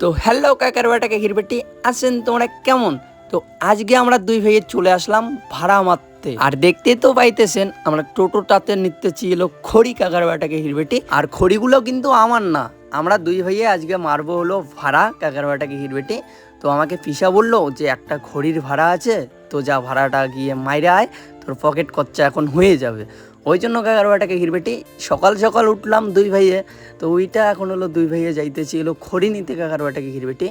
তো হ্যালো কাকার বেটাকে হিরবেটি আছেন তোমরা কেমন? তো আজকে আমরা দুই ভাইয়ে চলে আসলাম ভাড়া মারতে। আর দেখতে তো পাইতেছেন আমরা টোটোটাতে নিতে ছিল খড়ি কাকার বেটাকে হিরবেটি। আর খড়িগুলো কিন্তু আমার না, আমরা দুই ভাইয়ে আজকে মারবো হলো ভাড়া কাকার বেটাকে হিরবেটি। তো আমাকে পিসা বললো যে একটা খড়ির ভাড়া আছে, তো যা ভাড়াটা গিয়ে মাইরে আয়, তোর পকেট খরচা এখন হয়ে যাবে। ওই জন্য কাকার বেটাকে হিরবেটি সকাল সকাল উঠলাম দুই ভাইয়ে। তো ওইটা এখন হলো দুই ভাইয়ে যাইতেছিল খড়ি নিতে কাকার বেটাকে হিরবেটি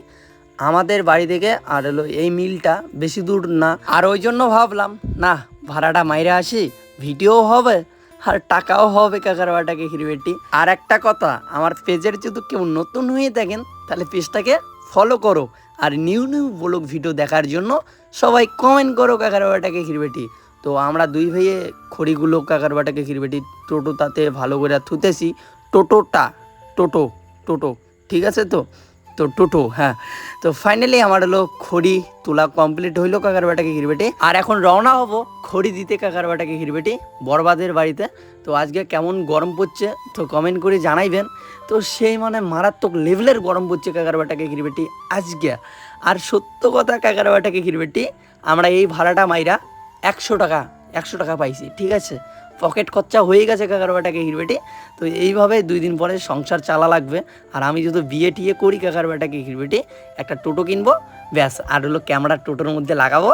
আমাদের বাড়ি থেকে। আর হলো এই মিলটা বেশি দূর না, আর ওই জন্য ভাবলাম না ভাড়াটা মাইরে আসি, ভিডিও হবে আর টাকাও হবে কাকার বেটাকে হিরবেটি। আর একটা কথা, আমার পেজের যদি কেউ নতুন হয়ে থাকেন তাহলে পেজটাকে ফলো করো, আর নিউ নিউ ব্লগ ভিডিও দেখার জন্য সবাই কমেন্ট করো কাকার বেটাকে হিরবেটি। তো আমরা দুই ভাইয়ে খড়িগুলো কাকার বেটাকে হিরবেটি টোটোটাতে ভালো করে থুতেছি। টোটো টোটো ঠিক আছে তো, তো টোটো হ্যাঁ। তো ফাইনালি আমার হলো খড়ি তোলা কমপ্লিট হইলো কাকার বেটাকে হিরবেটি। আর এখন রওনা হবো খড়ি দিতে কাকার বেটাকে হিরবেটি বরবাদের বাড়িতে। তো আজকে কেমন গরম পড়ছে তো কমেন্ট করে জানাইবেন। তো সেই মানে মারাত্মক লেভেলের গরম পড়ছে কাকার বেটাকে হিরবেটি আজকে। আর সত্য কথা কাকার বেটাকে হিরবেটি, আমরা এই ভাড়াটা মাইরা 100 টাকা পাইছি, ঠিক আছে, পকেট খরচা হয়ে গেছে কাকার বেটাকে হিরবেটি। তো এইভাবে 2 দিন পরে সংসার চালা লাগবে। আর আমি যদি বিয়ে টিয়ে করি কাকার বেটাকে হিরবেটি, একটা টোটো কিনবো ব্যাস, আর হলো ক্যামেরা টোটোর মধ্যে লাগাবো,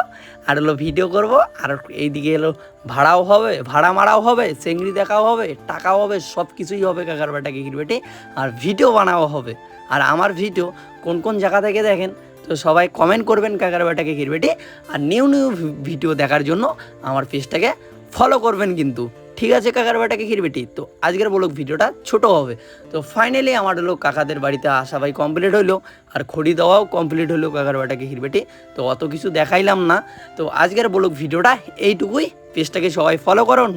আর হলো ভিডিও করব, আর এইদিকে হলো ভাড়াও হবে, ভাড়া মারাও হবে, চেংড়ি দেখাও হবে, টাকাও হবে, সব কিছুই হবে কাকার বেটাকে হিরবেটি। আর ভিডিও বানাও হবে। আর আমার ভিডিও কোন কোন জায়গা থেকে দেখেন তো সবাই কমেন্ট করবেন কাকার বেটাকে হিরবেটি। আর নিউ নিউ ভিডিও দেখার জন্য আমার পেজটাকে ফলো করবেন কিন্তু, ঠিক আছে কাকার বেটাকে হিরবেটি। তো আজকের ব্লগ ভিডিওটা ছোট হবে। তো ফাইনালি আমার হলো কাকাদের বাড়িতে আসা ভাই কমপ্লিট হইলো, আর খড়ি দেওয়াও কমপ্লিট হইলো কাকার বেটাকে হিরবেটি। তো অত কিছু দেখাইলাম না। তো আজকের ব্লগ ভিডিওটা এইটুকুই, পেজটাকে সবাই ফলো করুন।